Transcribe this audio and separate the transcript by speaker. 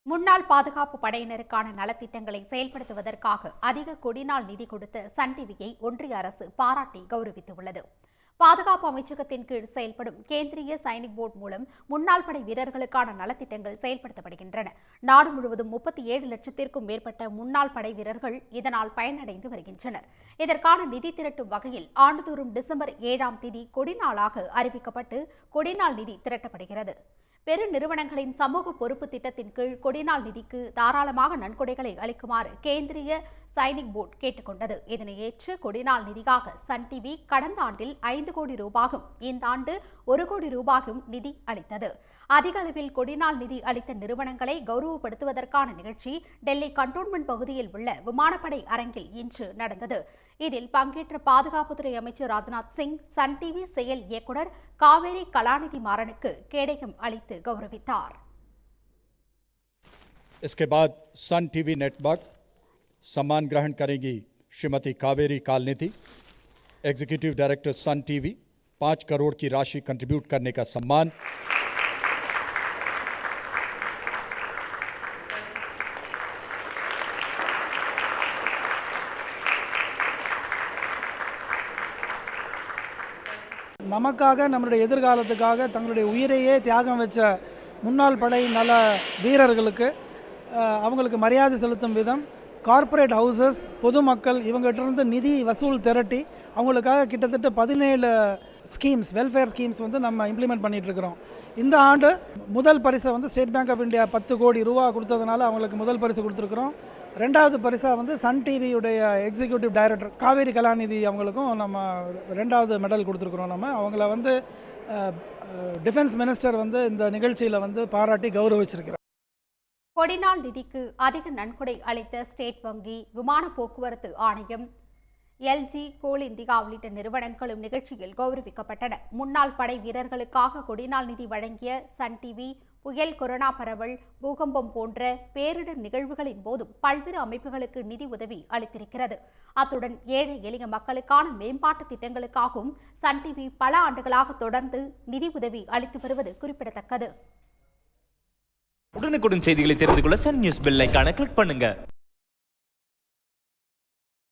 Speaker 1: முன்னாள் பாதுகாப்பு படையினருக்கான நலத்திட்டங்களை செயல்படுத்துவதற்காக அதிக கொடிநாள் நிதி கொடுத்த சன் டிவியை ஒன்றிய அரசு பாராட்டி கௌரவித்துள்ளது. பாதுகாப்பு அமைச்சகத்தின் கீழ் செயல்படும் கேந்திரிய சைனிக் போர்டு மூலம் முன்னாள் படை வீரர்களுக்கான நலத்திட்டங்கள் செயல்படுத்தப்படுகின்றன. நாடு முழுவதும் 37 லட்சத்திற்கும் மேற்பட்ட முன்னாள் படை வீரர்கள் இதனால் பயனடைந்து வருகின்றனர். இதற்கான நிதி திரட்டும் வகையில் ஆண்டுதோறும் டிசம்பர் 7ஆம் தேதி கொடிநாளாக அறிவிக்கப்பட்டு கொடிநாள் நிதி திரட்டப்படுகிறது. பெரு நிறுவனங்களின் சமூக பொறுப்பு திட்டத்தின் கீழ் கொடிநாள் நிதிக்கு தாராளமாக நன்கொடைகளை அளிக்குமாறு கேந்திரிய சைனிக் போர்டு கேட்டுக்கொண்டது. இதனை ஏற்று கொடிநாள் நிதியாக சன் டிவி கடந்த ஆண்டில் 5 கோடி ரூபாயும் இந்த ஆண்டு 1 கோடி ரூபாயும் நிதி அளித்தது. அதிக அளவில் கொடிநாள் நிதி அளித்த நிறுவனங்களை கௌரவப்படுத்துவதற்கான நிகழ்ச்சி டெல்லி கண்டோன்மெண்ட் பகுதியில் உள்ள விமானப்படை அரங்கில் இன்று நடந்தது. இதில் பங்கேற்ற பாதுகாப்புத்துறை அமைச்சர் ராஜ்நாத் சிங் சன் டிவி செயல் இயக்குநர் காவேரி கலாநிதி மாறனுக்கு கேடயம் அளித்து கௌரவித்தார்.
Speaker 2: इसके बाद सन टीवी नेटवर्क सम्मान ग्रहण करेगी Shrimati Kaveri कालनिधि, executive director Sun TV, 5 crore की राशि कंट्रीब्यूट करने का सम्मान।
Speaker 3: நமக்காக நம்மளுடைய எதிர்காலத்துக்காக தங்களுடைய உயிரையே தியாகம் வச்ச முன்னாள் படை நல வீரர்களுக்கு அவங்களுக்கு மரியாதை செலுத்தும் விதம் கார்ப்பரேட் ஹவுசஸ், பொதுமக்கள் இவங்ககிட்ட நிதி வசூல் திரட்டி அவங்களுக்காக கிட்டத்தட்ட 17 ஸ்கீம்ஸ், வெல்ஃபேர் ஸ்கீம்ஸ் நம்ம இம்ப்ளிமெண்ட் பண்ணிகிட்ருக்கிறோம். இந்த ஆண்டு முதல் பரிசை ஸ்டேட் பேங்க் ஆஃப் இந்தியா 10 கோடி ரூபா கொடுத்ததுனால அவங்களுக்கு முதல் பரிசு கொடுத்துருக்குறோம். ரெண்டாவது பரிசாக சன் டிவியுடைய எக்ஸிக்யூட்டிவ் டைரக்டர் காவேரி கலாநிதி அவங்களுக்கும் நம்ம 2வது மெடல் கொடுத்துருக்குறோம். அவங்கள டிஃபென்ஸ் மினிஸ்டர் இந்த நிகழ்ச்சியில் பாராட்டி கௌரவிச்சிருக்கிறார்.
Speaker 1: கொடிநாள் நிதிக்கு அதிக நன்கொடை அளித்த ஸ்டேட் வங்கி, விமான போக்குவரத்து ஆணையம், எல்ஜி, கோல் இந்தியா உள்ளிட்ட நிறுவனங்களும் நிகழ்ச்சியில் கௌரவிக்கப்பட்டன. முன்னாள் படை வீரர்களுக்காக கொடிநாள் நிதி வழங்கிய சன் டிவி புயல், கொரோனா பரவல், பூகம்பம் போன்ற பேரிடர் நிகழ்வுகளின் போதும் பல்வேறு அமைப்புகளுக்கு நிதி உதவி அளித்திருக்கிறது. அத்துடன் ஏழை எளிய மக்களுக்கான மேம்பாட்டு திட்டங்களுக்காகவும் சன் டிவி பல ஆண்டுகளாக தொடர்ந்து நிதி உதவி அளித்து வருவது குறிப்பிடத்தக்கது.
Speaker 4: உடனுக்குடன் செய்திகளை தெரிந்து கொள்ள சன் நியூஸ் பெல் ஐகானை கிளிக் பண்ணுங்க.